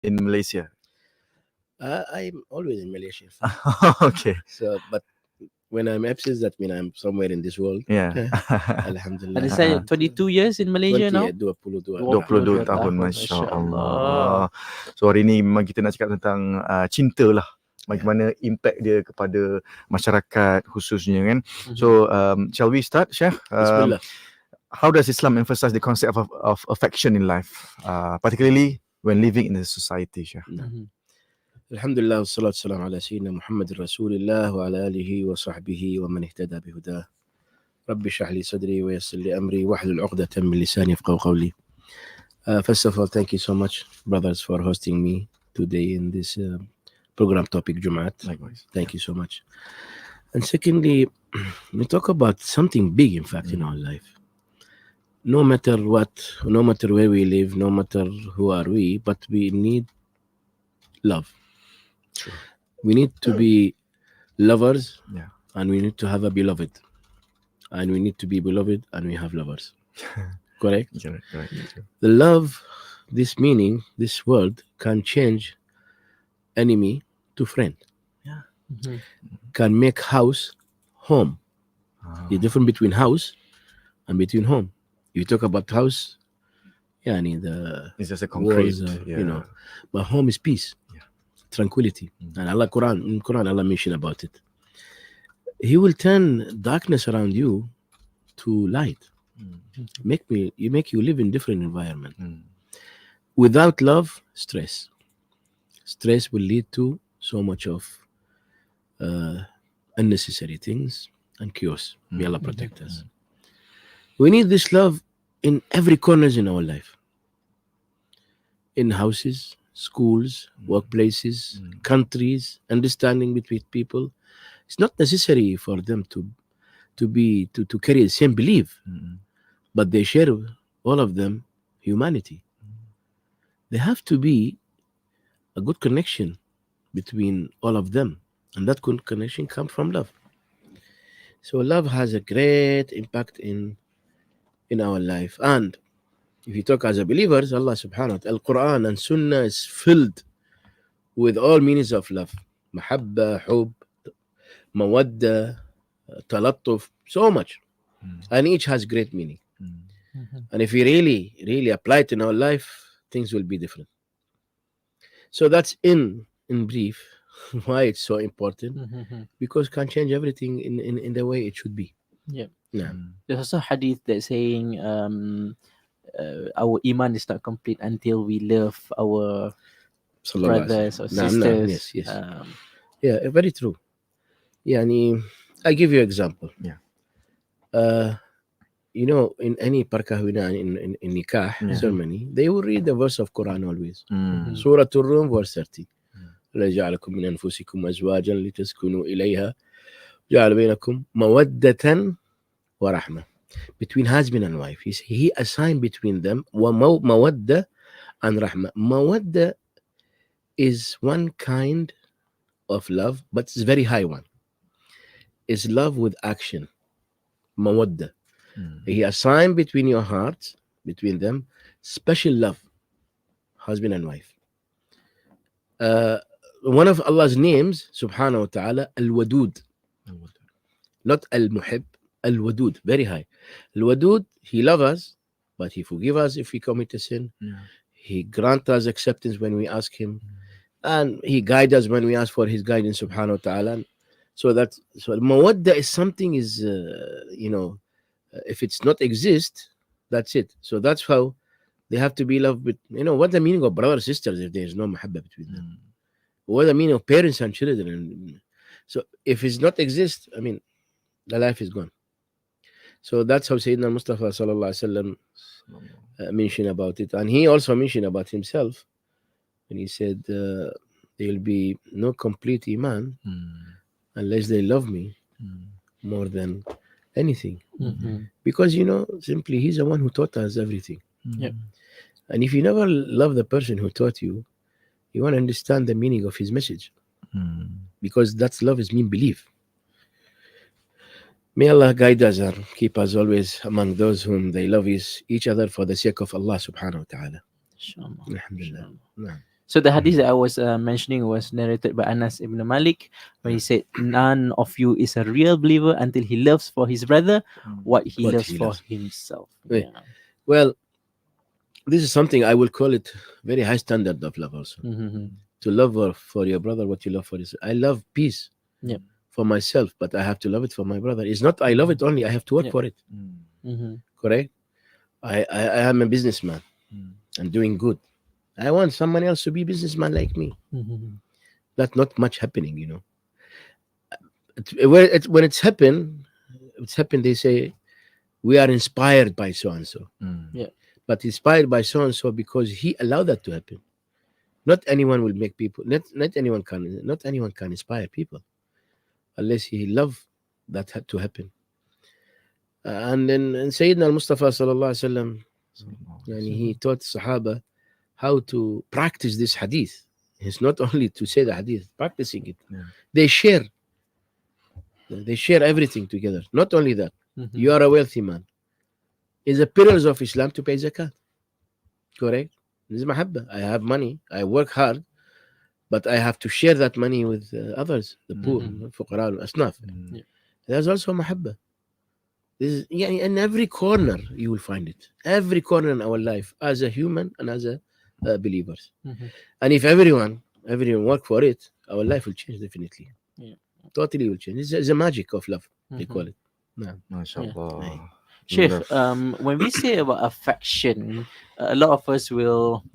in Malaysia? I'm always in Malaysia. Okay. So, but when I'm absent, that means I'm somewhere in this world. Yeah. Alhamdulillah. Ada saya 22 years in Malaysia 20 now. ya, 22 22 22 tahun, tahun, Masya Masya Allah. So hari ni memang kita nak cakap tentang cinta lah. Bagaimana impact dia kepada masyarakat khususnya kan. So shall we start, Sheikh? Bismillah. How does Islam emphasize the concept of affection in life, particularly when living in a society, Sheikh? Alhamdulillah, wassalatu wassalamu ala sayyidina Muhammad Rasulillah wa ala alihi wa sahbihi wa man ihtada bihudah. Rabbi shrah li sadri wa yassir li amri wahlul 'uqdatan min lisani yafqahu qawli. First of all, thank you so much, brothers, for hosting me today in this program, Topic Jumaat. Likewise. Thank you so much. And secondly, we talk about something big, in fact, in our life. No matter what, no matter where we live, no matter who are we, but we need love. True. We need to be lovers, Yeah. and we need to have a beloved. And we need to be beloved, and we have lovers. Correct? Correct. The love, this meaning, this word can change enemy to friend. Yeah. Can make house home. The difference between house and between home. You talk about house, It's just a concrete, walls, but home is peace, tranquility. And in Quran, Allah mentioned about it. He will turn darkness around you to light. Make you live in different environment. Without love, stress. Stress will lead to so much of unnecessary things and chaos. May Allah protect us. We need this love in every corner in our life. In houses, schools, workplaces, countries, understanding between people. It's not necessary for them to carry the same belief, but they share, all of them, humanity. There have to be a good connection between all of them, and that good connection comes from love. So love has a great impact in our life. And if you talk as a believers, Allah subhanahu wa ta'ala, Al-Quran and Sunnah is filled with all meanings of love. Mahabba, hub, mawadda, talattuf, so much. And each has great meaning. And if we really apply it in our life, things will be different. So that's in brief why it's so important, because it can change everything in the way it should be. Yeah. Yeah. There's also a hadith that's saying our iman is not complete until we love our brothers or sisters. Yes. Yeah, very true. I give you an example. Yeah. In any parkahwina, in nikah ceremony, they will read the verse of Quran always. Surah Ar-Rum, verse 30. لَجَعَلَكُم مِّنْ أَنفُسِكُمْ أَزْوَاجًا لِتَسْكُنُوا إِلَيْهَا جَعَلَ بَيْنَكُم مَوَدَّةً وَرَحْمَةً. Between husband and wife, he assigned between them mawadda and rahmah. Mawadda is one kind of love, but it's a very high one. It's love with action. Mawadda. He assigned between your hearts, between them, special love, husband and wife. One of Allah's names, subhanahu wa ta'ala, al-Wadud. Not al-Muhib, al-Wadud, very high. Al-Wadud, he loves us, but he forgives us if we commit a sin. He grants us acceptance when we ask him. And he guides us when we ask for his guidance, subhanahu wa ta'ala. So mawadda is something if it's not exist, that's it. So that's how they have to be loved. But what the meaning of brother sisters if there is no mahabba between them? What the meaning of parents and children? So if it's not exist, the life is gone. So that's how Sayyidina Mustafa sallallahu alaihi wasallam mentioned about it, and he also mentioned about himself, and he said there will be no complete iman unless they love me more than anything. Because simply he's the one who taught us everything. And if you never love the person who taught you, you won't understand the meaning of his message, because that's love is mean belief. May Allah guide us and keep us always among those whom they love each other for the sake of Allah subhanahu wa ta'ala. Inshallah. Alhamdulillah. So the hadith that I was mentioning was narrated by Anas ibn Malik, where he said, "None of you is a real believer until he loves for his brother what he What loves he for loves. himself." Right. Yeah. Well, this is something I will call it very high standard of love also. Mm-hmm. To love for your brother what you love for yourself. I love peace Yep. for myself, but I have to love it for my brother. It's not I love it only, I have to work Yep. for it. Mm-hmm. Correct? I am a businessman. I'm doing good. I want someone else to be businessman like me. Mm-hmm. That's not much happening, you know. When it's happened, they say, we are inspired by so and so. Yeah. But inspired by so and so because he allowed that to happen. Not anyone will make people. Not anyone can inspire people unless he love that had to happen. And then Sayyidina al-Mustafa sallallahu alaihi wasallam, yani he taught Sahaba how to practice this hadith. It's not only to say the hadith, practicing it. Yeah. They share everything together. Not only that, Mm-hmm. you are a wealthy man. It's a pillars of Islam to pay zakat. Correct? This is mahabba. I have money. I work hard, but I have to share that money with others, the poor, fuqara, asnaf. Yeah. There's also mahabba. This is, yeah, in every corner you will find it. Every corner in our life, as a human and as a believers. Mm-hmm. And if everyone work for it, our life will change definitely. Yeah. Totally will change. It's a magic of love, they call it. No. MashaAllah. Sheikh, Love. when we say about affection, a lot of us will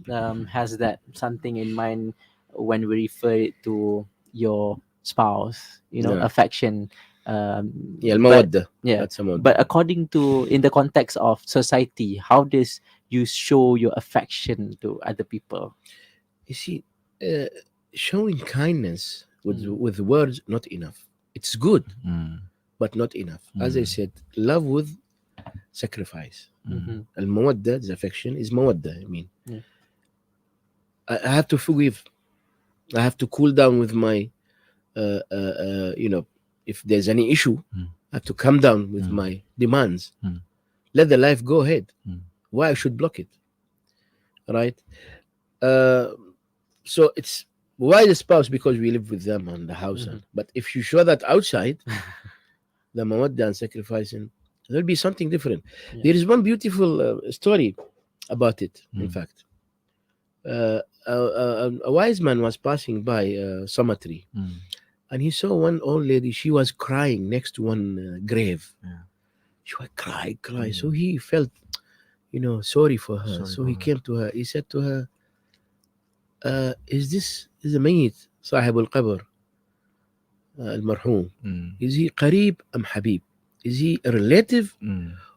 has that something in mind when we refer it to your spouse, Yeah. affection. Yeah, but, al-mawadda. yeah, That's mawadda. but according to in the context of society, how does you show your affection to other people? You see, showing kindness with words not enough. It's good, but not enough. As I said, love with sacrifice. Al-mawadda, the affection, is mawadda. I mean, Yeah. I have to forgive. I have to cool down with my, if there's any issue, I have to calm down with my demands. Let the life go ahead. Why I should block it? Right? So it's why the spouse, because we live with them on the house. But if you show that outside, the mawadda and sacrificing, there'll be something different. Yeah. There is one beautiful story about it. In fact, a wise man was passing by a cemetery, and he saw one old lady. She was crying next to one grave. Yeah. She was cry. So he felt, sorry for her. Sorry So for he her. came to her. He said to her, is a mayyit صاحب القبر المرحوم, is he قريب أم حبيب? Is he a relative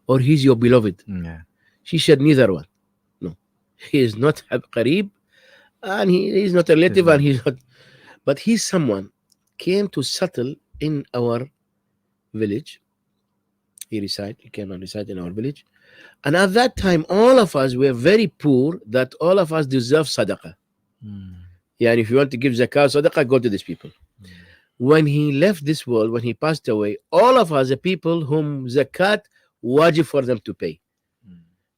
or he's your beloved? Yeah. She said neither one. No, he is not قريب and he is not a relative and he's not, but he's someone came to settle in our village. He came and reside in our village, and at that time all of us were very poor, that all of us deserve sadaqah. Yeah, and if you want to give zakah, sadaqah, go to these people. When he left this world, when he passed away, all of us are people whom zakat wajib for them to pay.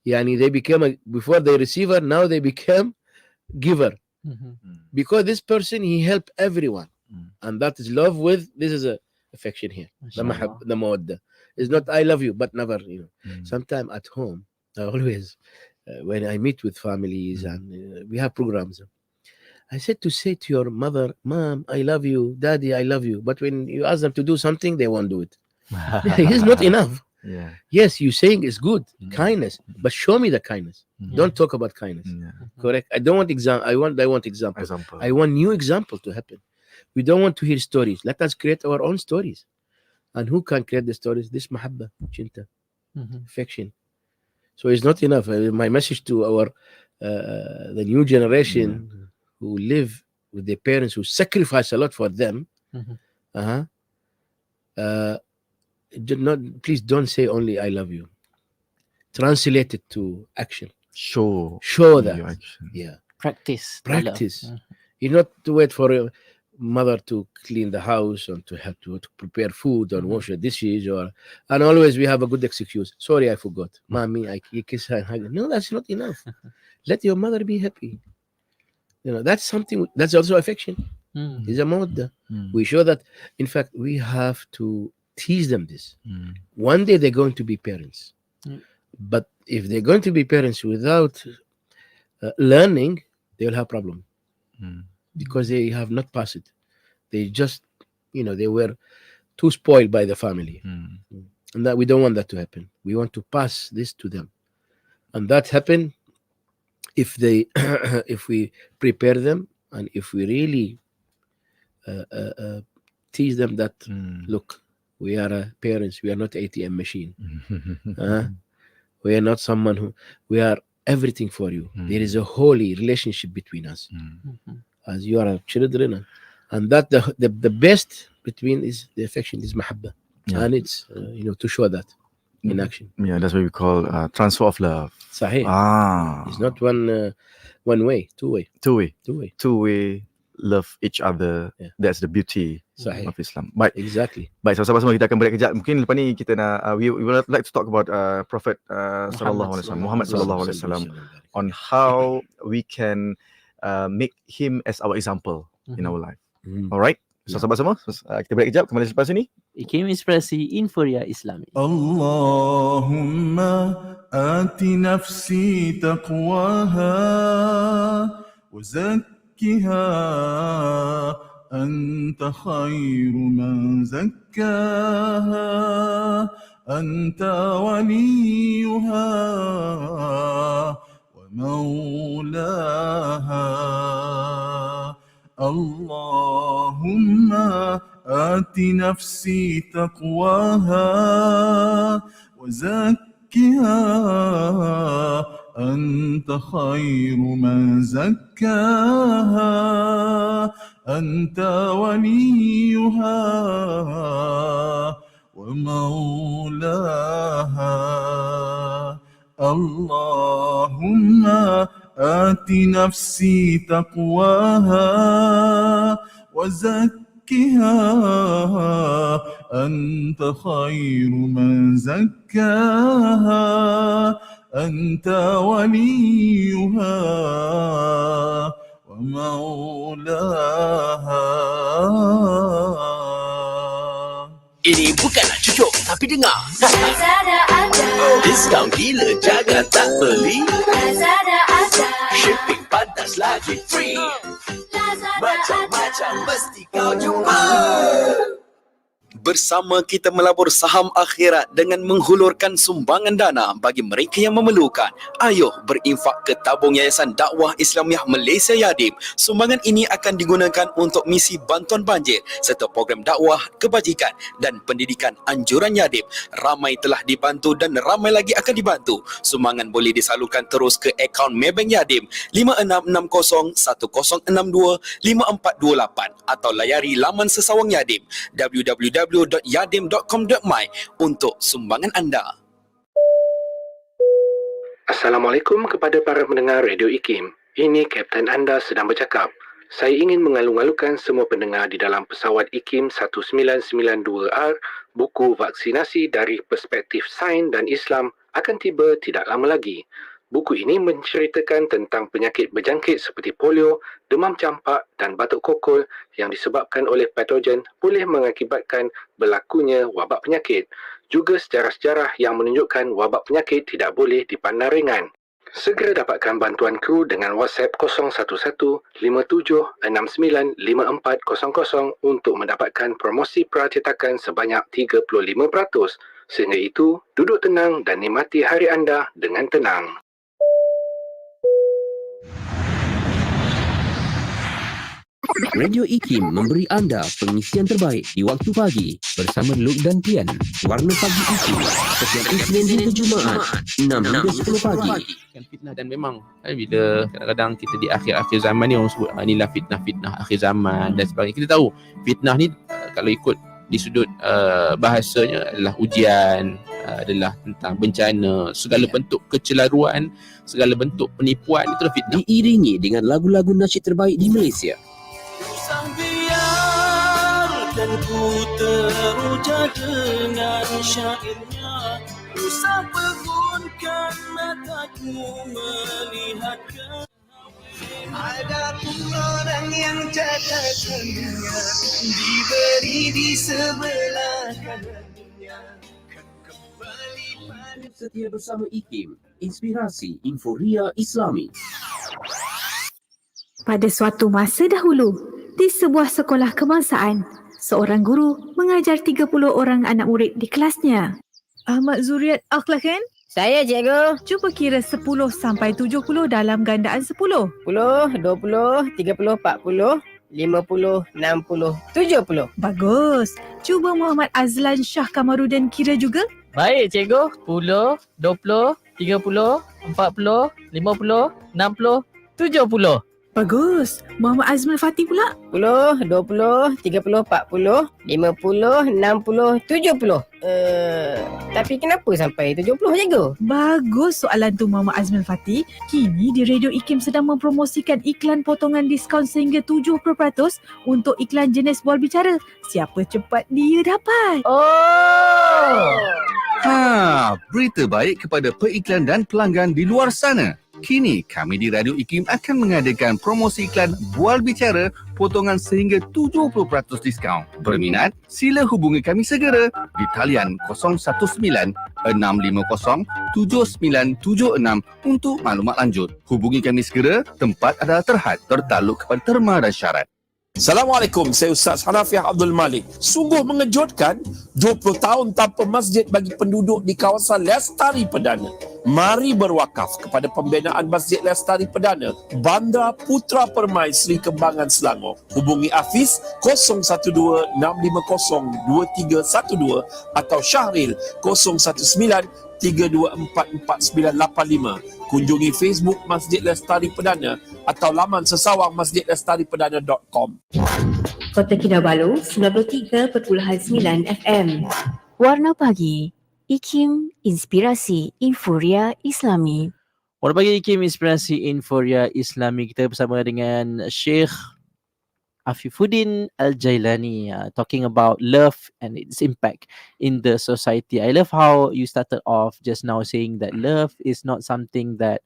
Yani they became before they receiver, now they became giver. Because this person, he helped everyone. And that is love with, this is a affection here. The mawadda. It's not I love you, but never, Sometime at home, I always, when I meet with families and we have programs, I said to say to your mother, Mom, I love you, Daddy, I love you. But when you ask them to do something, they won't do it. It's not enough. Yeah. Yes, you saying it's good, kindness, but show me the kindness. Don't talk about kindness. Yeah. Correct? I don't want example. I want example. I want new example to happen. We don't want to hear stories. Let us create our own stories. And who can create the stories? This mahabba, chinta, affection. So it's not enough. My message to our the new generation who live with their parents, who sacrifice a lot for them. Please don't say only I love you. Translate it to action. Show that. Your action. Yeah. Practice. You not to wait for a mother to clean the house and to have to prepare food and wash the dishes, and always we have a good excuse. Sorry, I forgot. Mommy, I kiss her and hug her. No, that's not enough. Let your mother be happy. That's something. That's also affection. It's a mawadda. We show that. In fact, we have to teach them this. One day they're going to be parents, but if they're going to be parents without learning, they'll have problem because they have not passed it. They just, they were too spoiled by the family, and that we don't want that to happen. We want to pass this to them, and that happen if they, if we prepare them, and if we really teach them that, look, we are parents. We are not ATM machine. We are not someone who. We are everything for you. There is a holy relationship between us, as you are our children, and that the best between is the affection, is mahabba, and it's to show that in action. Yeah, that's what we call transfer of love. Sahih. It's not one way, two way. Love each other. That's the beauty Sahih. of Islam. Baik. Exactly. Baik, sahabat semua, kita akan break kejap. Mungkin lepas ni kita nak we would like to talk about Prophet sallallahu alaihi wasallam, Muhammad sallallahu alaihi wasallam, on how we can make him as our example in our life. Alright. So sahabat semua, kita break kejap, kembali selepas ini. IKIM Inspirasi Inforia Islami. Allahumma ati nafsi taqwaha wa zakkiha anta khairu man zakkaha anta waliyuha wa mawlaha. Allahumma ati nafsi taqwaha wa zakkiha anta khairu man zakkaha anta waliyuha wa mawlaha. Allahumma ati nafsi taqwaha wa zakkiha anta khairu man zakkaha anta waliyuha wa mawlaha. Ini bukanlah cucuk, tapi dengar. Diskaun gila, jangan tak beli. Shipping pantas lagi free. Macam-macam mesti kau jumpa. Bersama kita melabur saham akhirat dengan menghulurkan sumbangan dana bagi mereka yang memerlukan. Ayo berinfak ke tabung Yayasan Dakwah Islamiah Malaysia Yadim. Sumbangan ini akan digunakan untuk misi bantuan banjir serta program dakwah, kebajikan dan pendidikan anjuran Yadim. Ramai telah dibantu dan ramai lagi akan dibantu. Sumbangan boleh disalurkan terus ke akaun Maybank Yadim 5660-1062-5428 atau layari laman sesawang Yadim www.yadim.com.my untuk sumbangan anda. Assalamualaikum kepada para pendengar Radio IKIM. Ini Kapten anda sedang bercakap. Saya ingin mengalu-alukan semua pendengar di dalam pesawat IKIM 1992R, buku vaksinasi dari perspektif sains dan Islam akan tiba tidak lama lagi. Buku ini menceritakan tentang penyakit berjangkit seperti polio, demam campak dan batuk kokol yang disebabkan oleh patogen boleh mengakibatkan berlakunya wabak penyakit. Juga sejarah-sejarah yang menunjukkan wabak penyakit tidak boleh dipandang ringan. Segera dapatkan bantuan kru dengan WhatsApp 011-5769-5400 untuk mendapatkan promosi percetakan sebanyak 35%. Sehingga itu, duduk tenang dan nikmati hari anda dengan tenang. Radio IKIM memberi anda pengisian terbaik di waktu pagi bersama Luke dan Tian. Warna Pagi IKIM setiap Isnin hingga Jumaat 6 hingga 10 pagi. Fitnah, dan memang bila kadang-kadang kita di akhir-akhir zaman ni orang sebut inilah fitnah akhir zaman dan sebagainya. Kita tahu fitnah ni kalau ikut di sudut bahasanya adalah ujian, adalah tentang bencana, segala bentuk kecelaruan, segala bentuk penipuan, itulah fitnah. Diiringi dengan lagu-lagu nasyid terbaik di Malaysia. Usang biarkan ku teruja dengan syairnya, usah pegunkan mataku melihat ke ada ku yang catatannya diberi di sebelah kanannya. Kembali pada Setia bersama IKIM, inspirasi Inforia Islami. Pada suatu masa dahulu, di sebuah sekolah kebangsaan, seorang guru mengajar 30 orang anak murid di kelasnya. Ahmad Zuriat akhlak kan? Saya, cikgu. Cuba kira 10 sampai 70 dalam gandaan 10. 10, 20, 30, 40, 50, 60, 70. Bagus. Cuba Muhammad Azlan Shah Kamarudin kira juga. Baik, cikgu. 10, 20, 30, 40, 50, 60, 70. Bagus. Muhammad Azman Fatih pula. 10, 20, 30, 40, 50, 60, 70. Tapi kenapa sampai 70, cikgu? Bagus soalan tu Muhammad Azman Fatih. Kini di Radio IKIM sedang mempromosikan iklan potongan diskaun sehingga 70% untuk iklan jenis bual bicara. Siapa cepat dia dapat. Berita baik kepada periklan dan pelanggan di luar sana. Kini kami di Radio IKIM akan mengadakan promosi iklan bual bicara potongan sehingga 70% diskaun. Berminat? Sila hubungi kami segera di talian 019-650-7976 untuk maklumat lanjut. Hubungi kami segera, tempat adalah terhad, tertakluk kepada terma dan syarat. Assalamualaikum, saya Ustaz Hanafiah Abdul Malik. Sungguh mengejutkan, 20 tahun tanpa masjid bagi penduduk di kawasan Lestari Perdana. Mari berwakaf kepada pembinaan Masjid Lestari Perdana, Bandar Putra Permai, Seri Kembangan, Selangor. Hubungi Hafiz 012-650-2312 atau Syahril 019-3244985. Kunjungi Facebook Masjid Lestari Perdana atau laman sesawang masjidlestariperdana.com. Kota Kinabalu 93.9 FM. Warna Pagi, IKIM Inspirasi Inforia Islami. Warna Pagi IKIM Inspirasi Inforia Islami. Kita bersama dengan Sheikh Afeefuddin al-Jailani, talking about love and its impact in the society. I love how you started off just now saying that love is not something that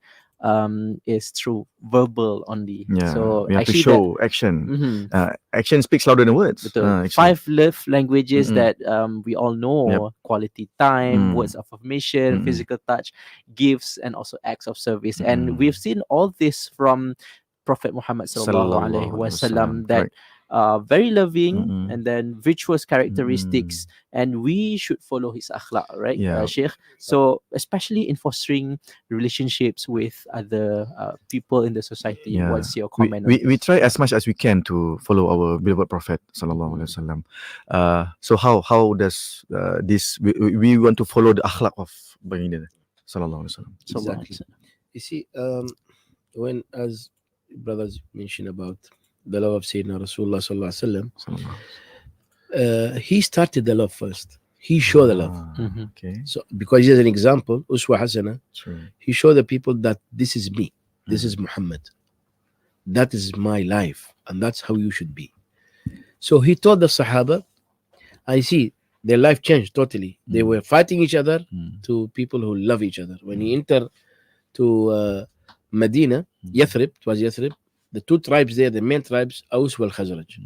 is through verbal only. Yeah, so we have to actually show action. Action speaks louder than words. Betul. 5 love languages that we all know. Yep. Quality time, words of affirmation, physical touch, gifts, and also acts of service. And we've seen all this from Prophet Muhammad sallallahu alaihi wasallam, that very loving and then virtuous characteristics, and we should follow his akhlaq, right, Sheikh? So especially in fostering relationships with other people in the society. What's your comment on we try as much as we can to follow our beloved Prophet sallallahu alaihi wasallam. So how does this we want to follow the akhlaq of Baginda sallallahu alaihi wasallam? Exactly. You see, when as brothers mention about the love of Sayyidina Rasulullah sallallahu alaihi wasallam, he started the love first. He showed the love. Okay. So because he is an example, Uswa Hasana, he showed the people that this is me, this is Muhammad, that is my life, and that's how you should be. So he told the Sahaba, I see their life changed totally. They were fighting each other to people who love each other. When he entered to Medina, Yathrib, it was Yathrib, the two tribes there, the main tribes, Aus wal Khazraj.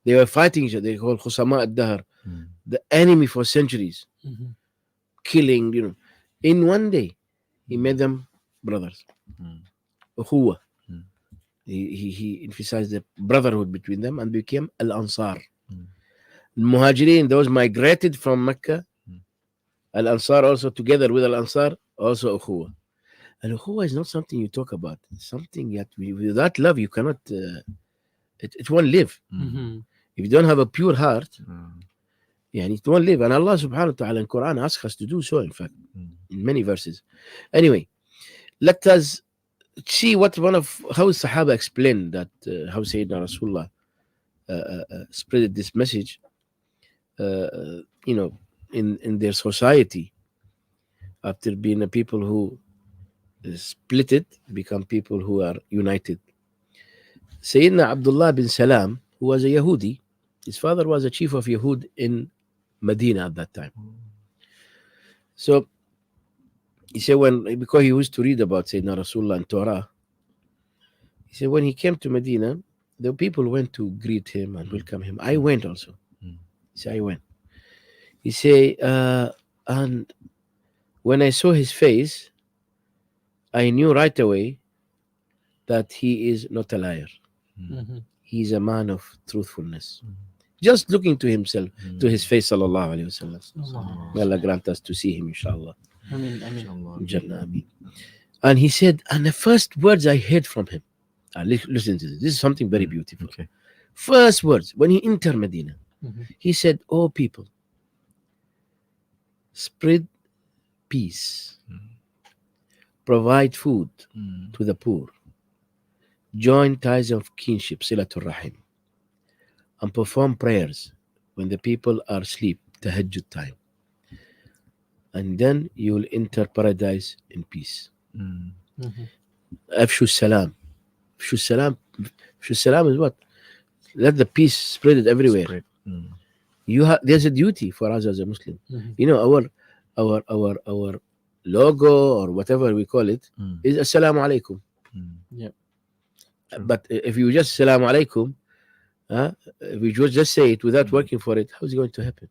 They were fighting each other. They called Khusama ad-Dahr, the enemy for centuries, killing, In one day, he made them brothers. Ukhuwa. He emphasized the brotherhood between them and became al-Ansar. Muhajirin, those migrated from Mecca, al-Ansar also together with al-Ansar, also Ukhuwa. And Ukhuwa is not something you talk about. It's something that without love you cannot, it won't live. If you don't have a pure heart, it won't live. And Allah subhanahu wa ta'ala in Quran asks us to do so, in fact, in many verses. Anyway, let us see how Sahaba explained that, how Sayyidina Rasulullah spread this message, in their society, after being a people who split it, become people who are united. Sayyidina Abdullah bin Salam, who was a Yahudi, his father was a chief of Yahud in Medina at that time. So he said, because he used to read about Sayyidina Rasulullah and Torah, he said when he came to Medina, the people went to greet him and welcome him. I went also. So I went. He say, and when I saw his face, I knew right away that he is not a liar. He's a man of truthfulness. Just looking to himself, to his face, sallallahu alayhi wa sallam. May Allah grant us to see him, inshallah. Jannah, ameen. And he said, and the first words I heard from him, listen to this. This is something very beautiful. Okay. First words, when he entered Medina, he said, "Oh people, spread peace, provide food to the poor, join ties of kinship, silatul rahim, and perform prayers when the people are asleep, tahajjud time. And then you will enter paradise in peace." Afshu salam. Afshu salam. Afshu salam is what? Let the peace spread it everywhere. There's a duty for us as a Muslim. You know, our logo or whatever we call it is assalamu alaikum. But if you just assalamu alaikum, if we just say it without working for it, how is it going to happen?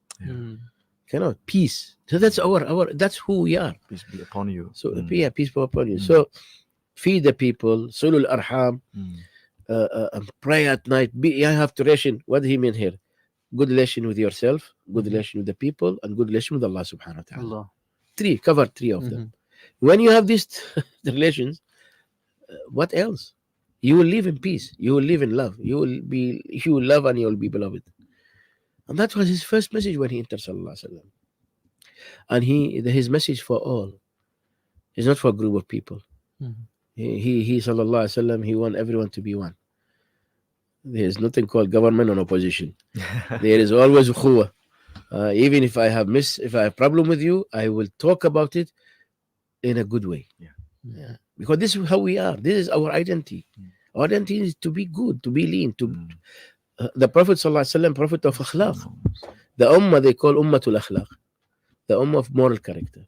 Cannot. Peace. So that's that's who we are. Peace be upon you. So peace be upon you. So feed the people, sulul arham, pray at night. You have to ration. What do he mean here? Good relation with yourself, good relation with the people, and good relation with Allah subhanahu wa ta'ala. Cover three of them. When you have these relations, what else? You will live in peace. You will live in love. You will love and you will be beloved. And that was his first message when he entered sallallahu alaihi wasallam. And his message for all is not for a group of people. He sallallahu alaihi wasallam, he want everyone to be one. There is nothing called government and opposition. There is always ukhuwah. Even if I have problem with you, I will talk about it in a good way. Because this is how we are. This is our identity. Our identity is to be good, to be lean, the Prophet ﷺ, Prophet of akhlaq. The ummah they call ummatul akhlaq, the ummah of moral character.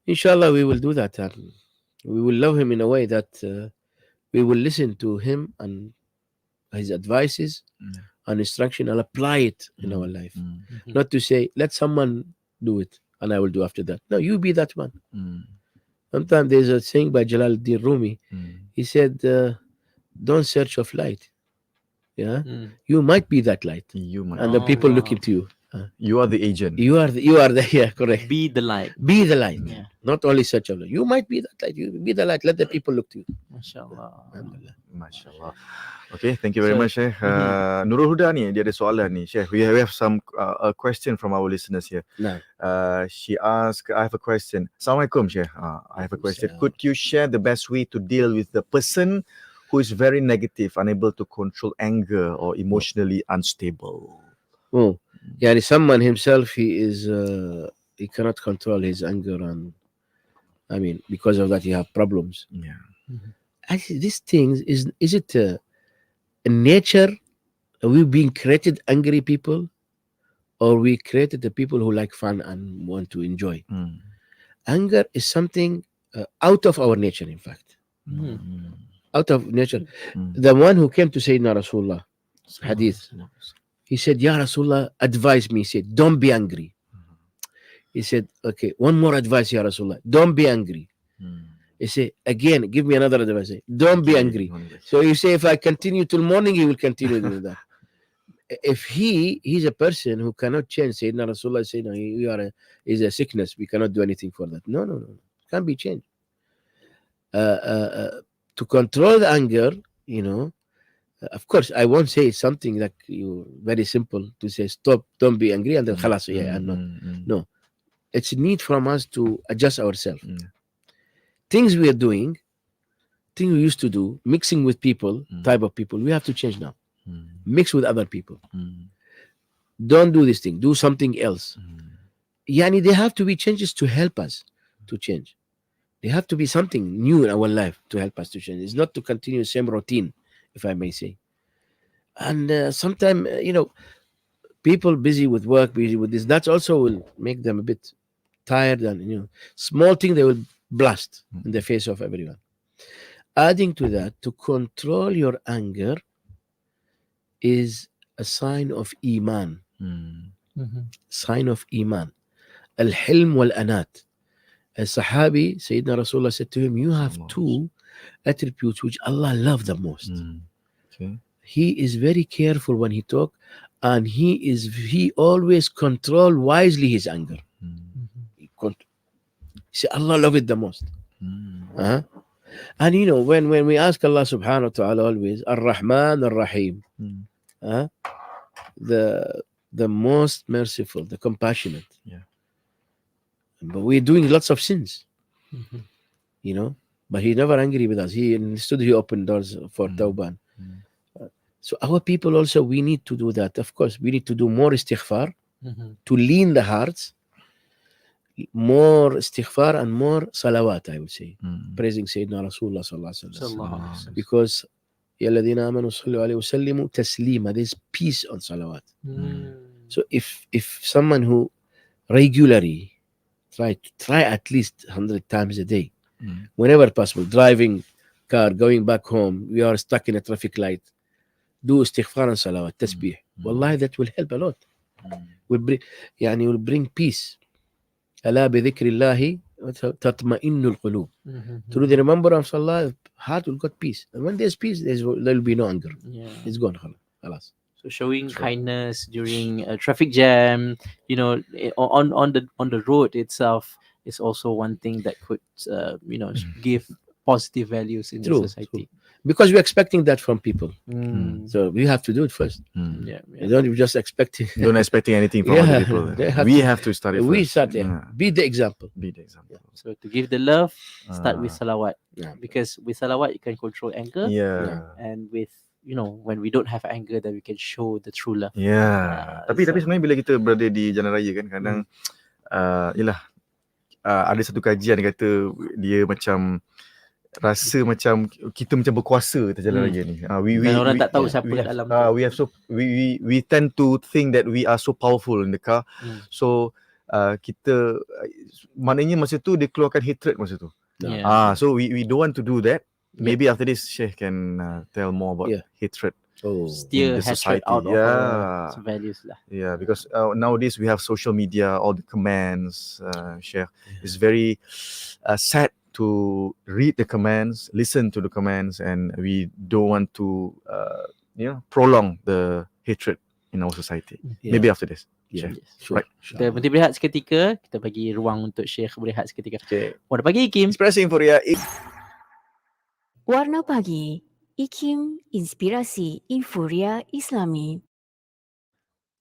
Inshallah, we will do that. And we will love him in a way that we will listen to him and his advices and instruction and apply it in our life. Not to say, let someone do it and I will do after that. No, you be that one. Sometimes there's a saying by Jalaluddin Rumi. He said, don't search of light. You might be that light. And the people looking to you. You are the agent. You are the correct. Be the light. Be the light. Not only search of light. You might be that light. You be the light. Let the people look to you. MashaAllah. MashaAllah. Okay, thank you very much, Sheikh. Nurul Huda ni, dia ada soalan ni, Sheikh. We have some a question from our listeners here. She asked, I have a question. Assalamualaikum, Sheikh. I have a question. Could you share the best way to deal with the person who is very negative, unable to control anger or emotionally unstable? Someone himself, he cannot control his anger, and I mean, because of that, he have problems. Actually, these things is it a nature? Are we being created angry people, or we created the people who like fun and want to enjoy? Anger is something out of our nature, in fact. Out of nature. The one who came to Sayyidina Rasulullah, hadith, he said, Ya Rasulullah, advise me. He said, don't be angry. He said, okay, one more advice, Ya Rasulullah, don't be angry. He said, again, give me another advice. Don't be angry. So you say, if I continue till morning, he will continue doing that. If he's a person who cannot change, Sayyidina Rasulullah said, no, is a sickness. We cannot do anything for that. No. Can't be changed. To control the anger, of course, I won't say something like very simple to say, stop, don't be angry, and then khalas, no. It's a need from us to adjust ourselves. Things we are doing, things we used to do, mixing with people, type of people, we have to change now. Mix with other people. Don't do this thing. Do something else. There have to be changes to help us to change. There have to be something new in our life to help us to change. It's not to continue the same routine, if I may say. And sometimes, people busy with work, busy with this, that also will make them a bit tired, and small thing they will blast in the face of everyone. Adding to that, to control your anger, is a sign of iman. Sign of iman. Al-hilm wal-anat. As Sahabi, Sayyidina Rasulullah said to him, you have two attributes which Allah loved the most. Okay. He is very careful when he talk, and he always control wisely his anger. See, Allah love it the most. And you know, when we ask Allah subhanahu wa ta'ala always, Ar-Rahman Ar-Rahim, the most merciful, the compassionate. Yeah. But we're doing lots of sins, you know, but he never angry with us. He opened doors for tawbah. So our people also, we need to do that. Of course, we need to do more istighfar to lean the hearts, more istighfar and more salawat, I would say. Praising Sayyidina Rasulullah sallallahu alaihi wasallam. Because Ya alladhina amanu sallu alayhi wa sallimu taslima. There's peace on salawat. So if someone who regularly try at least 100 times a day, whenever possible, driving car, going back home, we are stuck in a traffic light, do istighfar and salawat, tasbih. Wallahi, that will help a lot. Will bring peace. ألا بذكر الله تطمئن القلوب. Through the remembrance of Allah, heart will get peace. And when there's peace, there will be no anger. It's gone. Alas. So showing kindness during a traffic jam, you know, on the road itself is also one thing that could, give positive values in the society. Because we're expecting that from people. So we have to do it first. Yeah. You don't just expecting. Don't expecting anything from other people. We have to start it first. We start there. Be the example. Be the example. So to give the love, start with salawat. Because with salawat, you can control anger. And with, when we don't have anger, then we can show the true love. Tapi sebenarnya bila kita berada di jalan raya kan, kadang ada satu kajian kata dia macam rasa macam kita macam berkuasa atas jalan raya ni. Dan orang tak tahu siapa kat dalam tu. We tend to think that we are so powerful in the car. So kita maknanya masa tu dia keluarkan hatred masa tu. So we don't want to do that. Maybe after this Sheikh can tell more about hatred. Steer hatred out of our values lah. Yeah, because nowadays we have social media, all the commands, Sheikh. It's very sad to read the commands, listen to the commands, and we don't want to prolong the hatred in our society. Maybe after this. Sure. Right. Kita berhenti berehat seketika, kita bagi ruang untuk Syekh berehat seketika. Warna pagi Ikim. Inspirasi Inforia. Warna pagi Ikim, inspirasi Inforia Islami.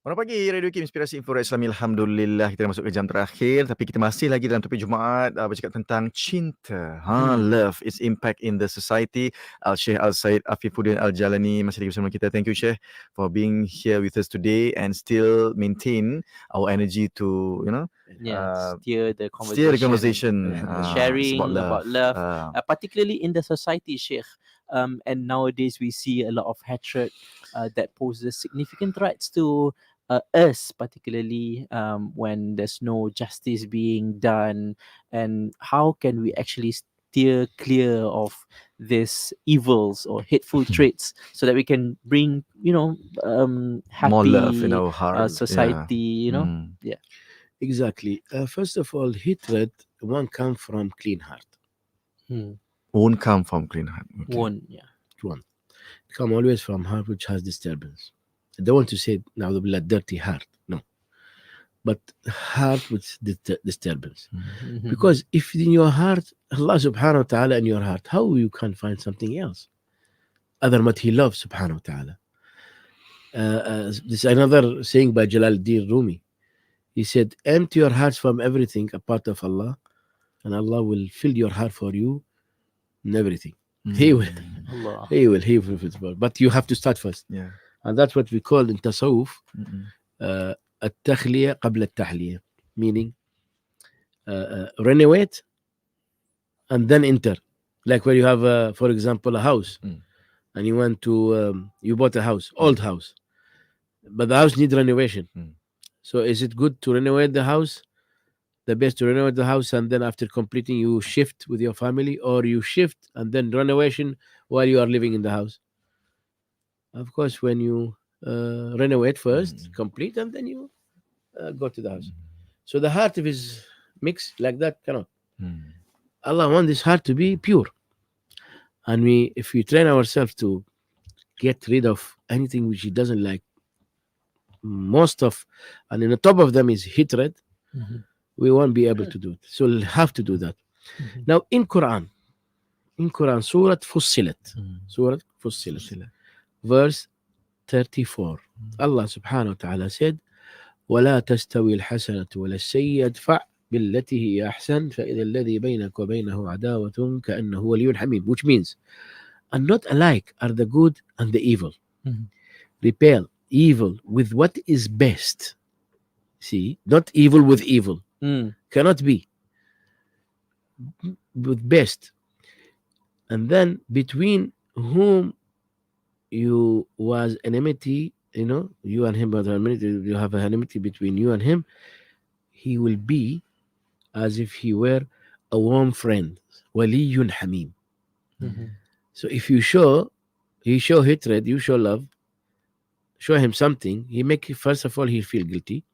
Selamat pagi, Radio Kim, Inspirasi Info Islami. Alhamdulillah, kita dah masuk ke jam terakhir. Tapi kita masih lagi dalam topik Jumaat, bercakap tentang cinta. Love, its impact in the society. Al-Sheikh, al-Sayyid, Afeefuddin, al-Jailani masih lagi bersama kita. Thank you, Sheikh, for being here with us today and still maintain our energy to, steer the conversation. Sharing about love. Particularly in the society, Sheikh. And nowadays we see a lot of hatred that poses significant threats to us, particularly when there's no justice being done. And how can we actually steer clear of these evils or hateful traits so that we can bring, happy, more love in our heart, society, Exactly. First of all, hatred won't come from clean heart. Won't come from clean heart. Won't come always from heart which has disturbance. I don't want to say now the dirty heart, no, but heart with disturbance. Because if in your heart, Allah subhanahu wa ta'ala in your heart, how you can find something else other than what He loves subhanahu wa ta'ala? This is another saying by Jalaluddin Rumi. He said, empty your hearts from everything apart of Allah, and Allah will fill your heart for you and everything. He will. But you have to start first. And that's what we call in Tasawwuf التخلية قبل التحلية, meaning renovate and then enter. Like where you have, for example, a house, and you want to, you bought a house, old house, but the house needs renovation. So is it good to renovate the house? The best to renovate the house and then after completing you shift with your family, or you shift and then renovation while you are living in the house? Of course, when you renovate first, complete, and then you go to the house. So the heart, if is mixed like that, cannot. Allah wants this heart to be pure. And if we train ourselves to get rid of anything which He doesn't like, most of, and in the top of them is hatred, we won't be able to do it. So we'll have to do that. Now in Quran, Surah Fussilat, verse 34, Allah subhanahu wa ta'ala said, وَلَا تَسْتَوِي الْحَسَنَةُ وَلَا السَّيِّئَةُ فَعْ بِالَّتِي هِيَ أَحْسَنُ فَإِذَا الَّذِي بَيْنَكَ وَبَيْنَهُ عَدَاوَةٌ كَأَنَّهُ وَلِيٌّ حَمِيمٌ, which means, and not alike are the good and the evil. Repel evil with what is best. See, not evil with evil. Cannot be. With best. And then between whom you was enmity, you and him was enmity, you have a enmity between you and him, he will be as if he were a warm friend. Waliyun Hamim. So if he show hatred, you show love, show him something, first of all, he feel guilty.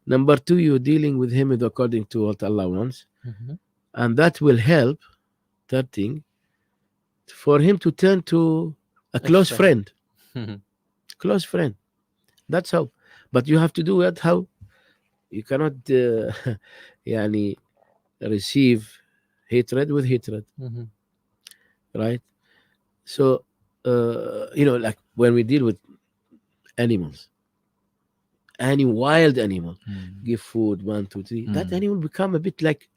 Number two, you're dealing with him according to what Allah wants. And that will help, third thing, for him to turn to a close friend. Close friend. That's how. But you have to do it how? You cannot receive hatred with hatred. Right? So, like when we deal with animals, any wild animal, give food, 1, 2, 3, that animal become a bit like,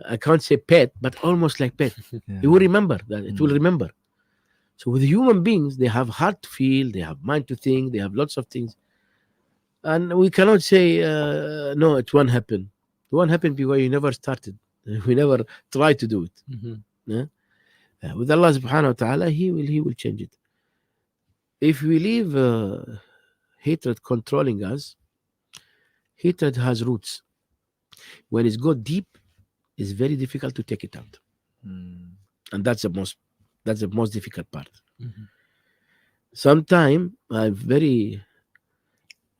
I can't say pet, but almost like pet. It will remember that. It will remember. So with human beings, they have heart to feel, they have mind to think, they have lots of things. And we cannot say, no, it won't happen. It won't happen because you never started. We never tried to do it. With Allah subhanahu wa ta'ala, He will change it. If we leave hatred controlling us, hatred has roots. When it's go deep, it's very difficult to take it out. And that's the most difficult part. Sometimes really,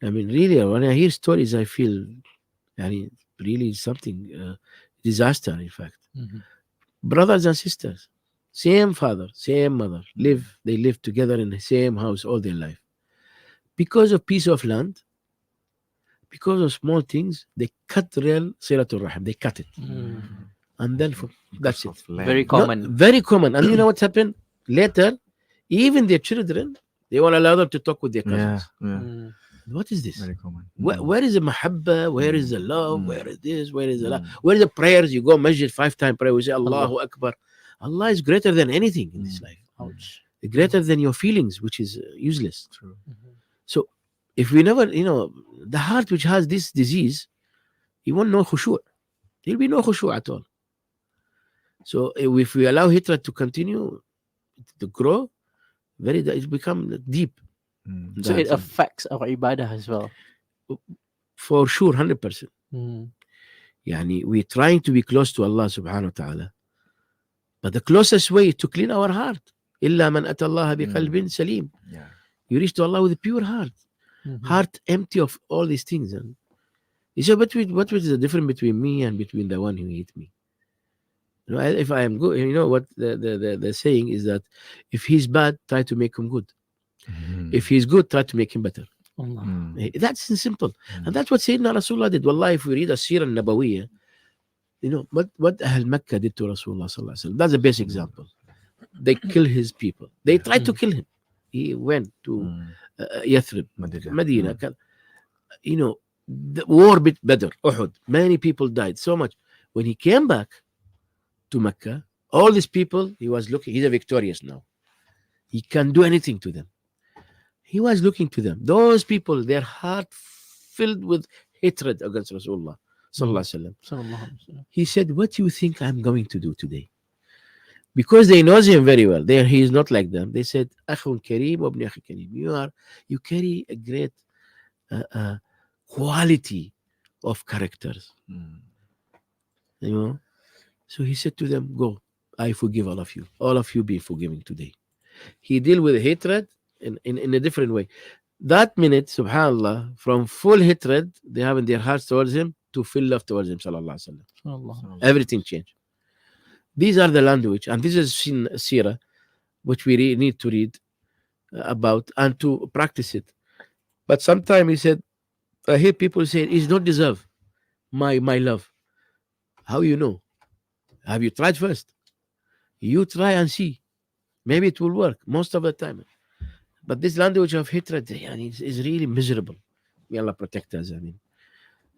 when I hear stories, I feel really something disaster, in fact. Brothers and sisters, same father, same mother, they live together in the same house all their life. Because of piece of land, because of small things, they cut real Siratul Rahim. They cut it. And then that's it. Very common. Very common. And you know what's happened? Later, even their children, they won't allow them to talk with their cousins. What is this? Very common. Where is the mahabba? Where is the love? Where is this? Where is the love? Where is the prayers? You go masjid 5 times prayer, we say Allahu Akbar. Allah is greater than anything in this life. Greater than your feelings, which is useless. True. So if we never, the heart which has this disease, he won't know khushu'. There'll be no khushu' at all. So if we allow hatred to continue to grow, it become deep. So it affects our ibadah as well. For sure, 100%. We're trying to be close to Allah subhanahu wa ta'ala. But the closest way is to clean our heart. إِلَّا مَنْ أَتَى اللَّهَ بِقَلْبٍ سَلِيمٍ. You reach to Allah with a pure heart. Heart empty of all these things. And you say, what is the difference between me and between the one who hate me? If I am good, what the saying is that if he's bad, try to make him good. If he's good, try to make him better. That's simple. And that's what Sayyidina Rasulullah did. Wallah, if we read a Sirah Nabawiyah, what Ahl Makkah did to Rasulullah sallallahu alaihi wasallam. That's the best example. They killed his people. They tried to kill him. He went to Yathrib, Medina. The war bit better. Uhud. Many people died. So much. When he came back to Mecca, all these people, he was looking. He's a victorious now. He can do anything to them. He was looking to them. Those people, their heart filled with hatred against Rasulullah sallallahu alaihi wasallam. He said, "What do you think I'm going to do today?" Because they knows him very well. He is not like them. They said, "Akhun Kareem wa ibn akhi Kareem." You carry a great quality of characters. So he said to them, "Go. I forgive all of you. All of you be forgiven today." He deal with hatred in a different way. That minute, subhanallah, from full hatred they have in their hearts towards him to full love towards him, sallallahu alaihi wasallam. Everything changed. These are the language, and this is seerah, which we need to read about and to practice it. But sometimes he said, I hear people say, "He don't deserve my love." How you know? Have you tried first? You try and see. Maybe it will work most of the time. But this language of hatred is really miserable. May Allah protect us. I mean,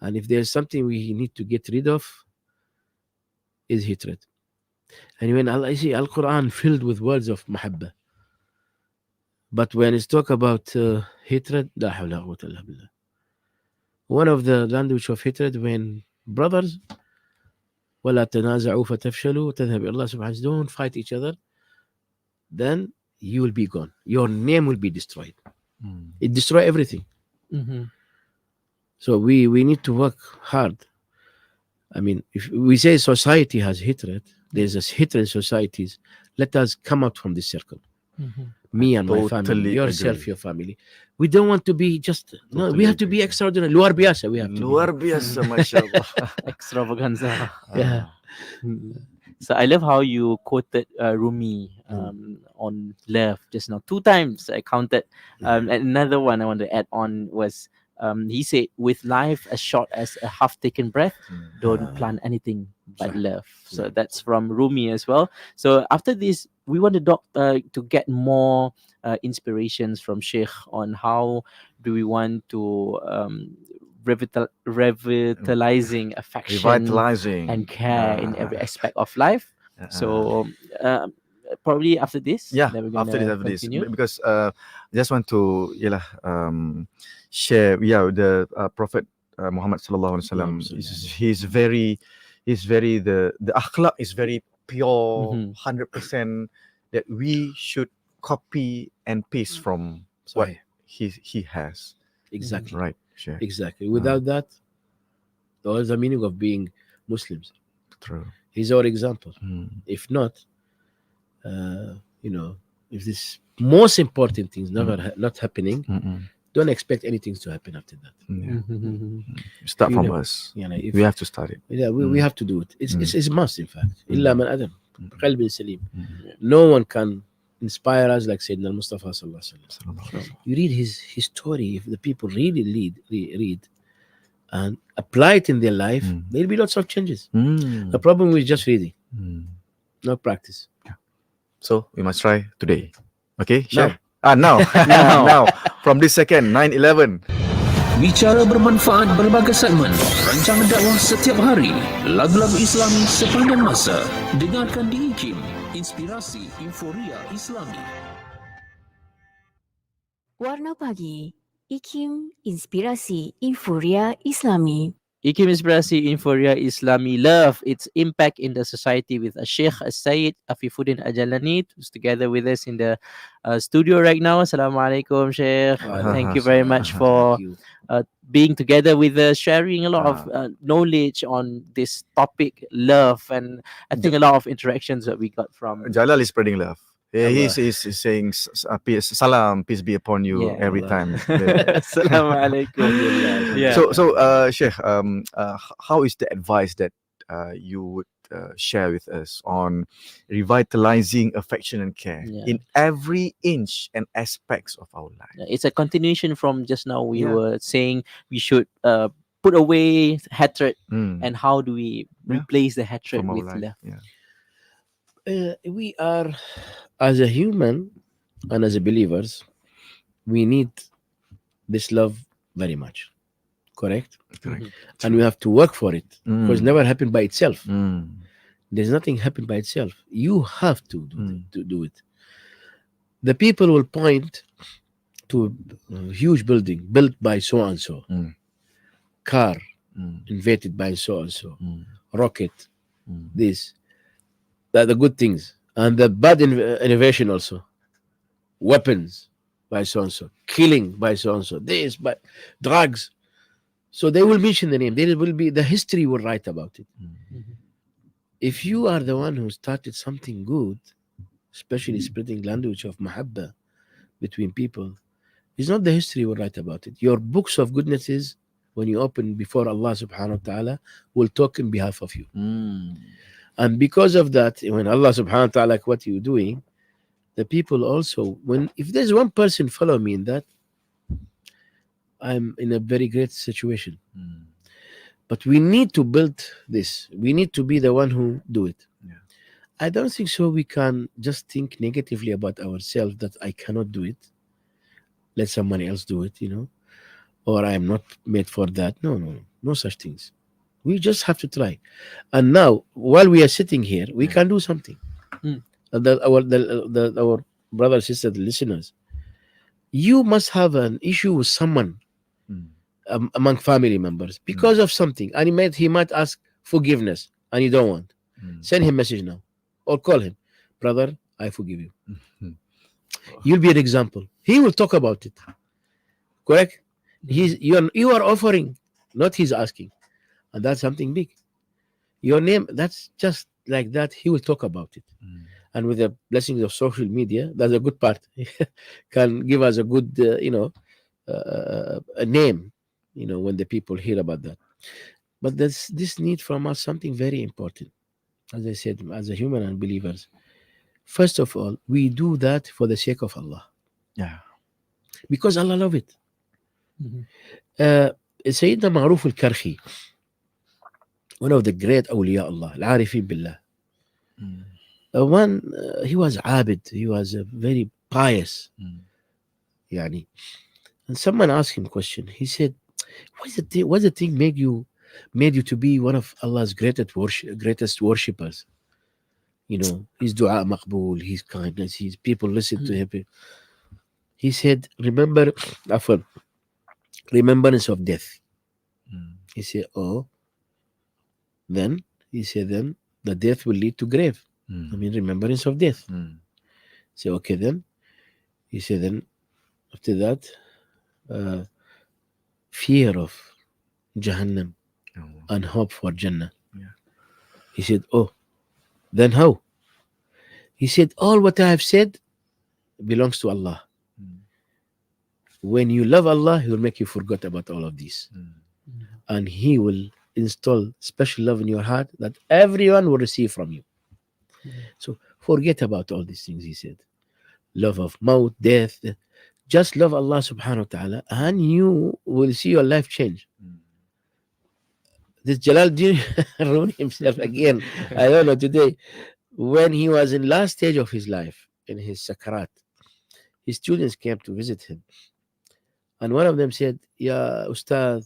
and if there's something we need to get rid of, is hatred. And when Allah, I see Al-Quran filled with words of mahabbah. But when it's talk about hatred, la hawla wa quwwata illa billah. One of the language of hatred, when brothers, وَلَا تَنَازَعُوا فَتَفْشَلُوا وَتَذْهَبَ Allah subhanahu wa ta'ala, don't fight each other, then you will be gone. Your name will be destroyed. It destroy everything. So we need to work hard. I mean, if we say society has hatred, there's a hatred in societies. Let us come out from this circle. Me and my family, yourself, your family. We don't want to be just, no, we have to be extraordinary. Luar biasa, we have to Luar biasa, mashallah. Extravaganza. Yeah. So I love how you quoted Rumi on love just now. 2 times I counted. And another one I want to add on was he said, with life as short as a half-taken breath, don't plan anything but love. So that's from Rumi as well. So after this, we want to get more inspirations from Sheikh on how do we want to revitalizing affection and care in every aspect of life. So probably after this, then we're after gonna this, continue. because just want to share the Prophet Muhammad sallallahu alaihi wasallam. He's very the akhlaq is very pure, 100%, that we should copy and paste from what he has. Exactly. Right. Sure. Exactly. Without that, what is the meaning of being Muslims? True. He's our example. If not, if this most important things not happening, don't expect anything to happen after that. Start from us. We have to start it. Yeah, we have to do it. It's a must, in fact. إلا من أدم بقلب سليم. No one can inspire us like Sayyidina Mustafa sallallahu alaihi wasallam. You read his story. If the people really read and apply it in their life, there'll be lots of changes. The problem is just reading, no practice. So we must try today. Okay, Now. Chef? Now. Now. From this second, 9/11. Bicara bermanfaat berbagai segmen, rancangan dakwah setiap hari, lagu-lagu Islami sepanjang masa. Dengarkan di IKIM, Inspirasi Inforia Islami. Warna Pagi, IKIM Inspirasi Inforia Islami. IKIM Inspirasi Inforia Islami, love its impact in the society with al-Sheikh, al-Sayyid, Afeefuddin, al-Jailani, who's together with us in the studio right now. Assalamualaikum, Sheikh. Thank you very much for being together with us, sharing a lot of knowledge on this topic, love, and I think a lot of interactions that we got from Jalal is spreading love. He's saying salam, peace be upon you every time. Assalamualaikum. So Sheikh, how is the advice that you would share with us on revitalizing affection and care in every inch and aspects of our life? It's a continuation from just now. We were saying we should put away hatred, and how do we replace the hatred From our with life. love? We are, as a human and as a believers, we need this love very much. Correct? And we have to work for it, because it never happened by itself. There's nothing happened by itself. You have to do it. The people will point to a huge building built by so and so, car invented by so and so, rocket, this. That the good things, and the bad innovation also. Weapons by so and so, killing by so and so, this, but drugs. So they will mention the name. There will be the history will write about it. If you are the one who started something good, especially spreading language of mahabbah between people, It's not the history will write about it. Your books of goodnesses, when you open before Allah subhanahu wa ta'ala, will talk in behalf of you. And because of that, when Allah subhanahu wa ta'ala, like what you're doing, the people also, if there's one person follow me in that, I'm in a very great situation. But we need to build this. We need to be the one who do it. I don't think so. We can just think negatively about ourselves that I cannot do it. Let someone else do it, or I am not made for that. No such things. We just have to try. And now, while we are sitting here, we can do something. And our brothers, sisters, listeners, you must have an issue with someone among family members because of something, and he might ask forgiveness, and you don't want. Send him a message now, or call him, brother, I forgive you. You'll be an example. He will talk about it. Correct? You are offering, not he's asking, and that's something big. Your name, that's just like that. He will talk about it, and with the blessings of social media, that's a good part. Can give us a good, a name, when the people hear about that. But this need from us something very important. As I said, as a human and believers, first of all, we do that for the sake of Allah. Because Allah love it. Sayyidina Ma'ruf al-Karhi, one of the great awliya Allah, al-Arifin billah. He was abid, he was very pious. And someone asked him a question. He said, what's the thing made you to be one of Allah's greatest worshippers? His dua maqbool, his kindness, his people listen to him. He said, remembrance of death. He said, then the death will lead to grave. Remembrance of death. Say, okay, then. He said, then after that, fear of Jahannam and hope for Jannah. He said, then how? He said, all what I have said belongs to Allah. When you love Allah, He will make you forget about all of these. And He will install special love in your heart that everyone will receive from you. So forget about all these things, he said. Love of maut, death. Just love Allah subhanahu wa ta'ala and you will see your life change. This Jalaluddin wrote himself again. I don't know today. When he was in last stage of his life, in his sakarat, his students came to visit him. And one of them said, Ya Ustad,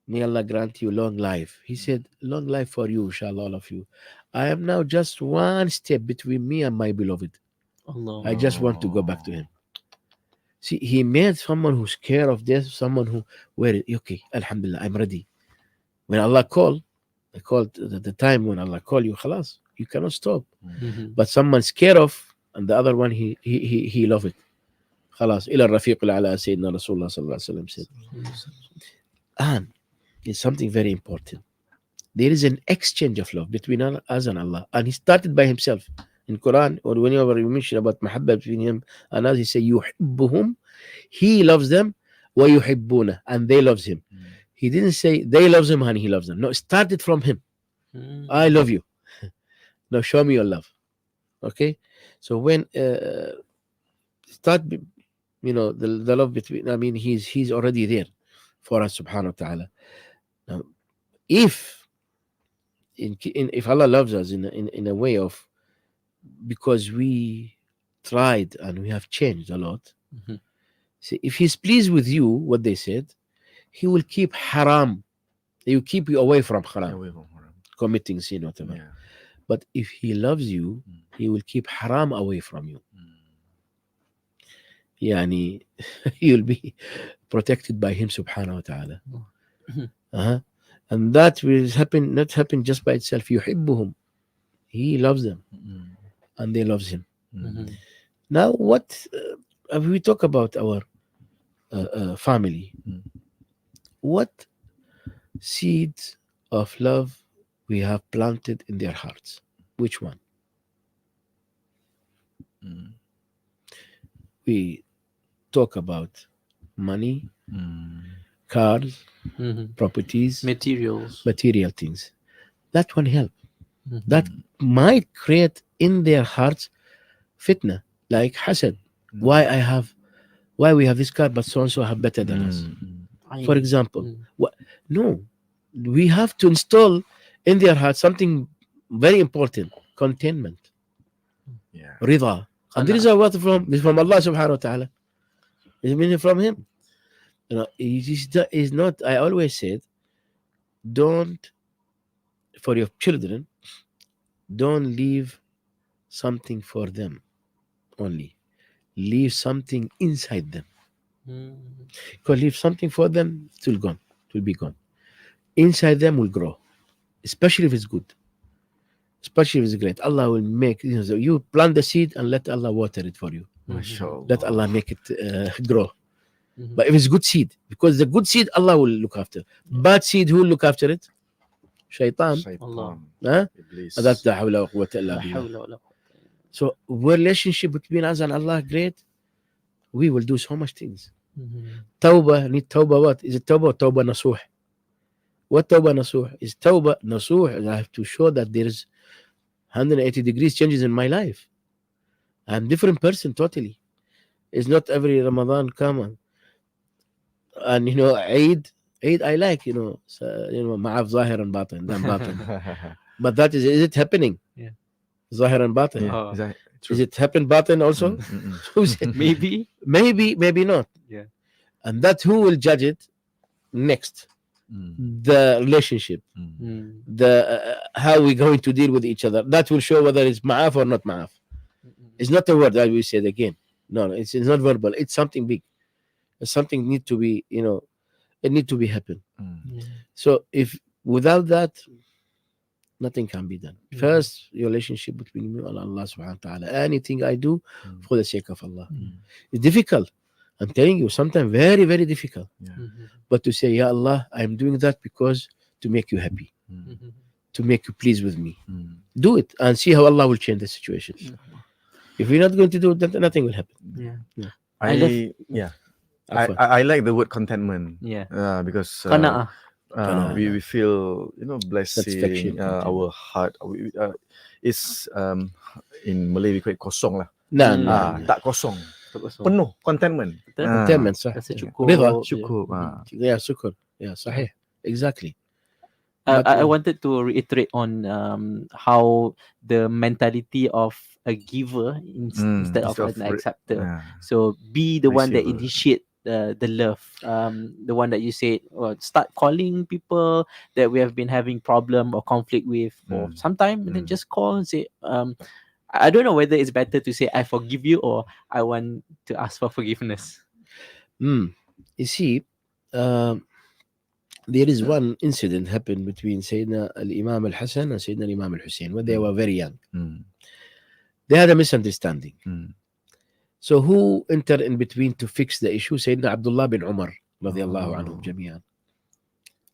may Allah grant you long life. He said, long life for you, inshallah, all of you. I am now just one step between me and my beloved. Allah. I just want to go back to him. See, he made someone who's scared of death, someone who, okay, alhamdulillah, I'm ready. When Allah called, the time when Allah called you, khalas, you cannot stop. But someone scared of, and the other one, he loved it. Khalas, ila rafiq ala Sayyidina Rasulullah sallallahu alaihi wasallam said. And it's something very important. There is an exchange of love between us and Allah. And he started by himself. In Quran, or whenever you mention about mahabba between him and us, he says, yuhibbuhum, he loves them, wa yuhibbuna, and they loves him. He didn't say they loves him and he loves them. No, it started from him. I love you. Now show me your love. Okay? So when start, the love between, he's already there for us, subhanahu wa ta'ala. Now, if Allah loves us in a way of, because we tried and we have changed a lot. See, if he's pleased with you, what they said, he will keep haram. He will keep you away from haram, committing sin, whatever. Yeah. But if he loves you, he will keep haram away from you. You'll be protected by him, subhanahu wa ta'ala. And that will not happen just by itself. Yuhibbuhum. He loves them. And they loves him. Now, what we talk about our family, what seeds of love we have planted in their hearts? Which one? We talk about money, cars, properties, material things. That won't help. That might create in their hearts fitna, like hasad. Why we have this car, but so and so have better than us. For example, no, we have to install in their heart something very important: contentment, rida. And this is what from Allah subhanahu wa ta'ala. It's meaning from Him. You know, it is not. I always said, don't, for your children, don't leave something for them only. Leave something inside them. Because leave something for them, it will gone. It will be gone. Inside them will grow, especially if it's good. Especially if it's great. Allah will make, you plant the seed and let Allah water it for you. Let Allah make it grow. But if it's good seed, because the good seed Allah will look after. Bad seed, who will look after it? Shaitan. Huh? So relationship between us and Allah great, we will do so much things. Tawbah, need tawbah what? Is it tawbah or tawbah nasuh? What tawbah nasuh? Is tawbah nasuh, I have to show that there is 180 degrees changes in my life. I'm different person totally. It's not every Ramadan come and Eid I like, ma'af zahir and batin, then batin. But that is it happening? Yeah. Zahir and batin. Yeah. Is it happen batin also? Maybe not. Yeah. And that's who will judge it next. The relationship, the how we're going to deal with each other. That will show whether it's ma'af or not ma'af. It's not a word that we said again. No, it's not verbal. It's something big. It's something need to be, it need to be happen. So if without that, nothing can be done. First, your relationship between me and Allah subhanahu wa ta'ala. Anything I do for the sake of Allah. It's difficult. I'm telling you, sometimes very, very difficult. But to say, Ya Allah, I'm doing that because to make you happy, to make you pleased with me. Do it and see how Allah will change the situation. If you're not going to do it, then nothing will happen. I like the word contentment. Because we feel blessing. Our heart is in Malay we call it kosong lah. Tak kosong. Penuh, contentment. Contentment, sah. Syukur. Yeah, syukur. Yeah, sahih. Exactly. I wanted to reiterate on how the mentality of a giver instead of an acceptor. So be the one that initiate the love. The one that you said, start calling people that we have been having problem or conflict with for some time, and then just call and say, I don't know whether it's better to say I forgive you or I want to ask for forgiveness. You see, there is one incident happened between Sayyidina al-Imam al-Hassan and Sayyidina al-Imam al-Hussein when they were very young. They had a misunderstanding. So who entered in between to fix the issue? Sayyidina Abdullah bin Umar radiyallahu anhum jami'an.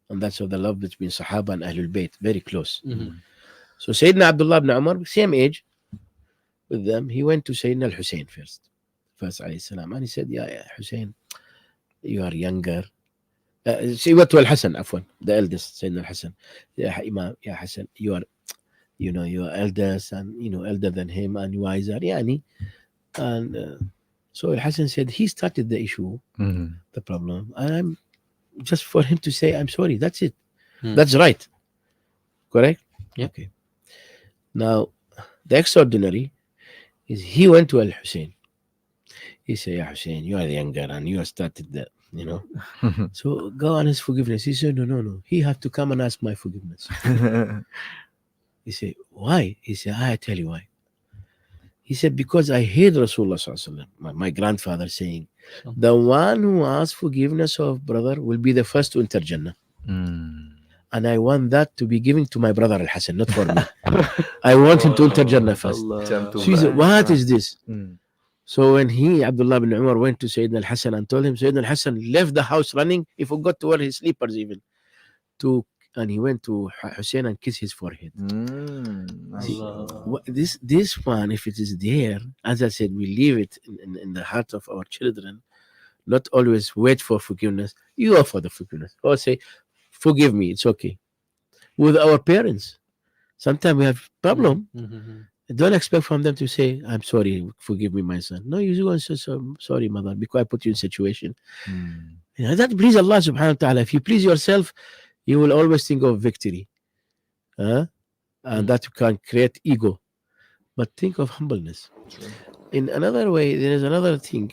And that's the love between Sahaba and Ahlul Bayt, very close. So Sayyidina Abdullah bin Umar, same age with them, he went to Sayyidina al-Hussein first alayhi salam, and he said, Ya Hussein, you are younger. He went to al-Hassan, afwan, the eldest, Sayyidina al-Hassan. Ya Imam, Ya Hassan, you are eldest and elder than him and wiser, yani. And so al-Hassan said he started the issue, the problem, and I'm just for him to say I'm sorry. That's it. That's right. Correct? Yeah. Okay. Now the extraordinary is he went to al-Hussein. He said, Ya Hussein, you are younger and you have started that, so go on his forgiveness. He said, no. He have to come and ask my forgiveness. He said, why? He said, I tell you why. He said, because I heard Rasulullah sallallahu alaihi wasallam, my grandfather saying, the one who asks forgiveness of brother will be the first to enter Jannah. And I want that to be given to my brother Al-Hassan, not for me. I want him to enter Jannah first. So he said, what is this? So when Abdullah bin Umar went to Sayyidina Al-Hassan and told him, Sayyidina Al-Hassan left the house running. He forgot to wear his slippers even. And he went to Hussein and kissed his forehead. See, this one, if it is there, as I said, we leave it in the heart of our children. not always wait for forgiveness. You offer the forgiveness or say, forgive me, it's okay. With our parents, sometimes we have problem. Don't expect from them to say, I'm sorry, forgive me, my son. No, you go and say, sorry, mother, because I put you in situation. That please Allah subhanahu wa ta'ala. If you please yourself, you will always think of victory. And that can create ego. But think of humbleness. In another way, there is another thing.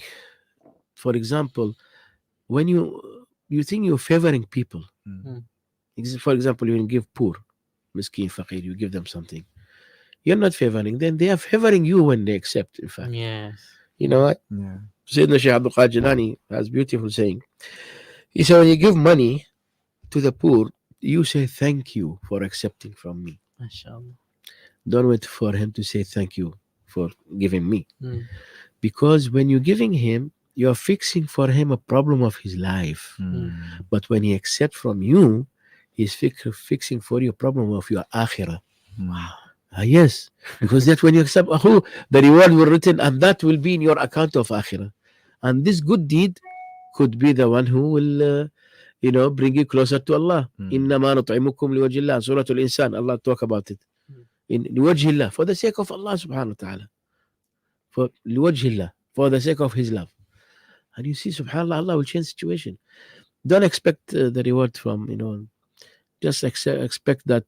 For example, when you think you're favoring people. For example, you give poor, miskin, faqir, you give them something. You're not favoring them. They are favoring you when they accept, in fact. Yes. You know what? Yeah. Sayyidina Shaykh al-Jailani has beautiful saying. He said, when you give money to the poor, you say thank you for accepting from me. MashaAllah. Don't wait for him to say thank you for giving me. Because when you're giving him, you're fixing for him a problem of his life. But when he accepts from you, he's fixing for you a problem of your akhirah. Yes, because that when you accept the reward will written, and that will be in your account of akhirah. And this good deed could be the one who will bring you closer to Allah. إِنَّمَا نُطْعِمُكُمْ لِوَجْهِ اللَّهِ Surah Al-Insan, Allah talk about it. In لِوَجْهِ اللَّهِ, for the sake of Allah subhanahu wa ta'ala. For لِوَجْهِ اللَّهِ, for the sake of His love. And you see, subhanAllah, Allah will change situation. Don't expect the reward from, just expect that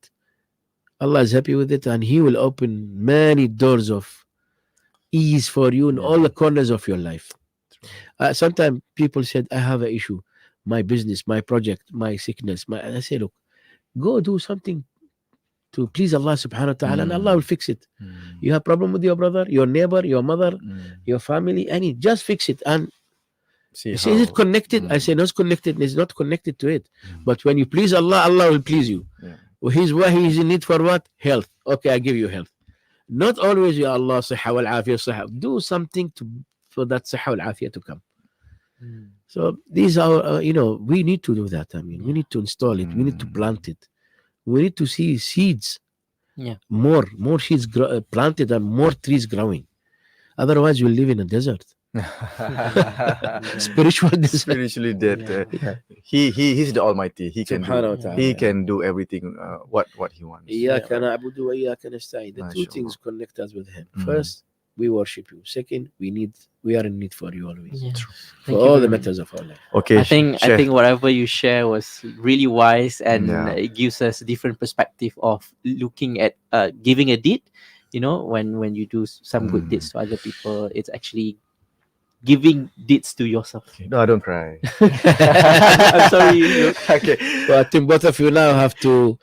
Allah is happy with it, and He will open many doors of ease for you in all the corners of your life. Sometimes people said, I have an issue, my business, my project, my sickness. I say, look, go do something to please Allah subhanahu wa ta'ala, and Allah will fix it. You have problem with your brother, your neighbor, your mother, your family, just fix it. And you say, is it connected? I say, no, it's connected. It's not connected to it. But when you please Allah, Allah will please you. Well, He is in need for what? Health. Okay, I give you health. Not always, Ya Allah, sihha wal afiyah, sihha. Do something for that sihha wal afiyah to come. So these are, we need to do that. We need to install it. We need to plant it. We need to see seeds. More seeds planted and more trees growing. Otherwise, you'll live in a desert. Spiritually dead. He's the Almighty. He can do everything what He wants. إياك نعبد وإياك نستعين. The two things connect us with Him. First, we worship you. Second, we are in need for you always. For all the matters of our life. Okay. I think whatever you share was really wise, and it gives us a different perspective of looking at giving a deed. When you do some good deeds to other people, it's actually giving deeds to yourself. No, don't cry. I'm sorry. Okay. So I think both of you now have to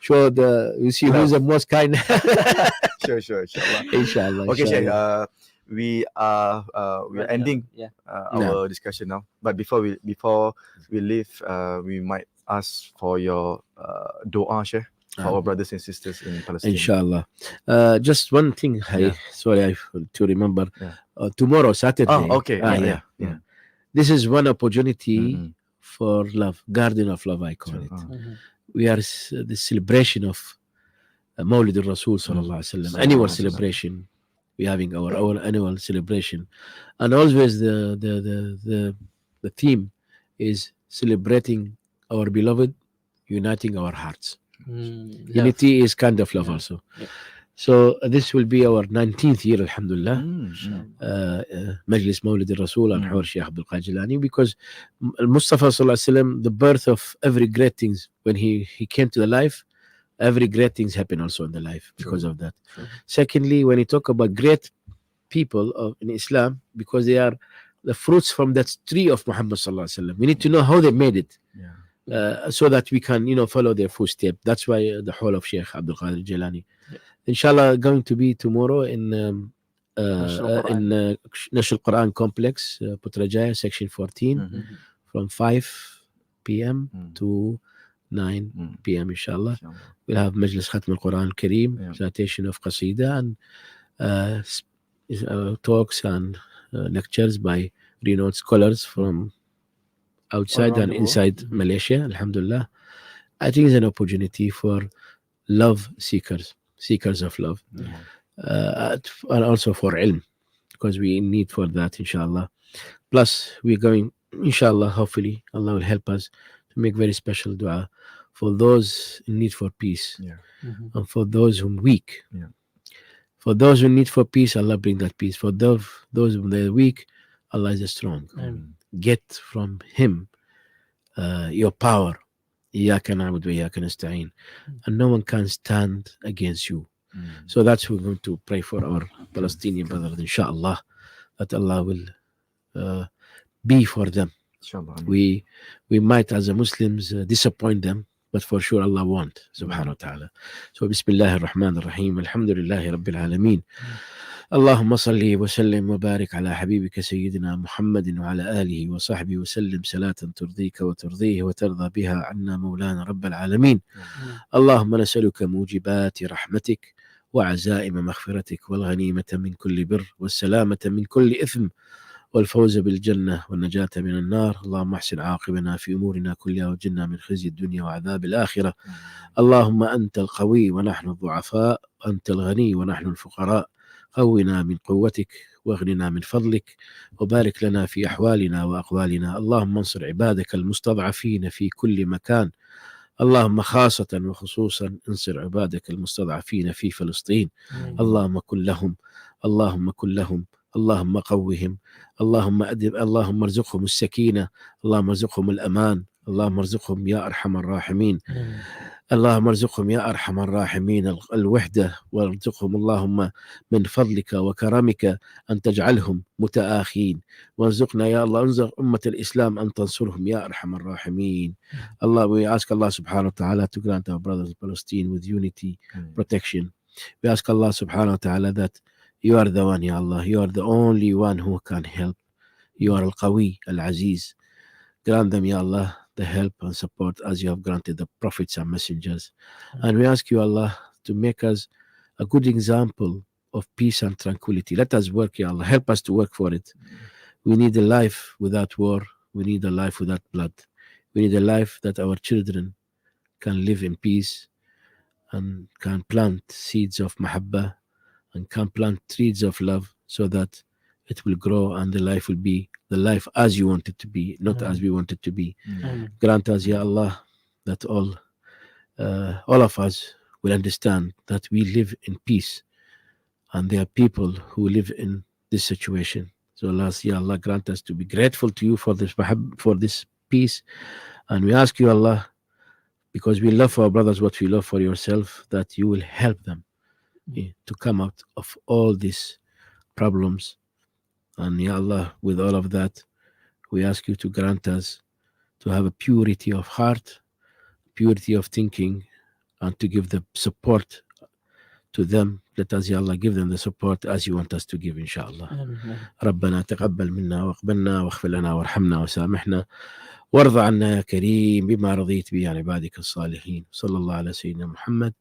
show who's the most kind. Sure. Inshallah. Okay, Sheikh. We are ending our discussion now. But before we leave, we might ask for your dua, Sheikh, for our brothers and sisters in Palestine. Inshallah. Just one thing. Sorry, I to remember. Tomorrow, Saturday. Oh, okay. This is one opportunity for love, garden of love, I call it. We are the celebration of Mawlid al-Rasul sallallahu alaihi wasallam, annual celebration. We're having our annual celebration, and always the theme is celebrating our beloved, uniting our hearts. Unity is kind of love also. So this will be our 19th year, alhamdulillah, Majlis Mawlid al-Rasul and al-Sheikh al-Jailani, because Mustafa sallallahu alaihi wasallam, the birth of every great things, when he came to the life, every great things happen also in the life because of that. Secondly, when you talk about great people in Islam, because they are the fruits from that tree of Muhammad sallallahu alaihi wasallam, we need to know how they made it. So that we can, follow their footsteps. That's why the whole of Sheikh al-Jailani. Inshallah, going to be tomorrow in National Quran Complex, Putrajaya, Section 14, from 5 p.m. to 9 p.m. Inshallah. We'll have Majlis Khatm al-Quran al-Kareem, recitation of Qasida, and talks and lectures by renowned scholars from outside and inside Malaysia, alhamdulillah. I think it's an opportunity for love seekers of love, and also for ilm, because we need for that, inshallah. Plus, we're going inshallah, hopefully, Allah will help us to make very special dua for those in need for peace, and for those who are weak. For those who need for peace, Allah bring that peace. For those who are weak, Allah is strong. Get from Him your power. إياك نعبد وإياك نستعين. And no one can stand against you. So that's what we're going to pray for our Palestinian brothers, inshallah, that Allah will be for them. We might, as a Muslims, disappoint them, but for sure Allah won't, subhanahu wa ta'ala. So Bismillah ar-Rahman ar-Rahim, alhamdulillahi rabbil alameen. اللهم صل وسلم وبارك على حبيبك سيدنا محمد وعلى آله وصحبه وسلم صلاة ترضيك وترضيه وترضى بها عنا مولانا رب العالمين. اللهم نسألك موجبات رحمتك وعزائم مغفرتك والغنيمة من كل بر والسلامة من كل إثم والفوز بالجنة والنجاة من النار. اللهم احسن عاقبنا في أمورنا كلها وجنا من خزي الدنيا وعذاب الآخرة. اللهم أنت القوي ونحن الضعفاء، أنت الغني ونحن الفقراء. قونا من قوتك واغننا من فضلك وبارك لنا في أحوالنا وأقوالنا. اللهم انصر عبادك المستضعفين في كل مكان. اللهم خاصة وخصوصا انصر عبادك المستضعفين في فلسطين. اللهم كن لهم، اللهم كن لهم، اللهم قوهم، اللهم ارزقهم السكينة، اللهم ارزقهم الأمان، اللهم ارزقهم يا أرحم الراحمين. اللهم ارزقهم يا أرحم الراحمين الوحدة، وارزقهم اللهم من فضلك وكرمك أن تجعلهم متآخين، وارزقنا يا الله انصر أمة الإسلام أن تنصرهم يا أرحم الراحمين. Allah, we ask Allah subhanahu wa ta'ala to grant our brothers in Palestine with unity, protection. We ask Allah subhanahu wa ta'ala that you are the one, Ya Allah, you are the only one who can help. You are al-Qawi, al-Aziz. Grant them, Ya Allah, the help and support as you have granted the prophets and messengers. And we ask you, Allah, to make us a good example of peace and tranquility. Let us work, Ya Allah. Help us to work for it. We need a life without war. We need a life without blood. We need a life that our children can live in peace and can plant seeds of mahabbah and can plant trees of love, so that it will grow and the life will be the life as you want it to be, not as we want it to be. Grant us, Ya Allah, that all of us will understand that we live in peace, and there are people who live in this situation. So last, Ya Allah, grant us to be grateful to you for this peace. And we ask you, Allah, because we love for our brothers what we love for yourself, that you will help them to come out of all these problems. And Ya Allah, with all of that, we ask you to grant us to have a purity of heart, purity of thinking, and to give the support to them. Let us, Ya Allah, give them the support as you want us to give, inshallah. ربنا تقبل منا واقبلنا واغفر لنا وارحمنا وسامحنا وارض عنا يا كريم بما رضيت به عن عبادك الصالحين. صلى الله على سيدنا محمد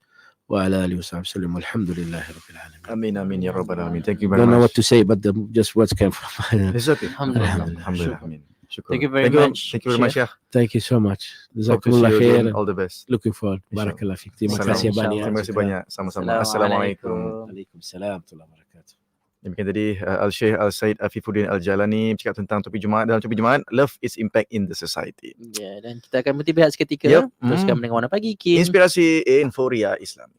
وعلى آله وصحبه وسلم والحمد لله رب العالمين. Amin, amin, ya Rabbal Alamin. Thank you very Don't know what much. to say, but just words came from It's okay. Alhamdulillah. Alhamdulillah. Amin. Shukran. Thank you very much, Thank you very much, Sheikh. Sheikh. Thank you so much. Hope to see Jazakumullah you khair. again. All the best. Looking forward. Barakallah fiik. Terima Salam. kasih banyak. Terima kasih banyak. Sama-sama. Assalamualaikum. Waalaikumsalam warahmatullahi wabarakatuh. Demikian tadi al-Sheikh al-Sayyid Afeefuddin al-Jailani bercakap tentang topik Jumaat. Dalam topik Jumaat, love its impact in the society. Ya, dan kita akan berhenti berehat seketika. Yep. Teruskan mendengar Warna Pagi, Kim. Inspirasi Inforia Islami.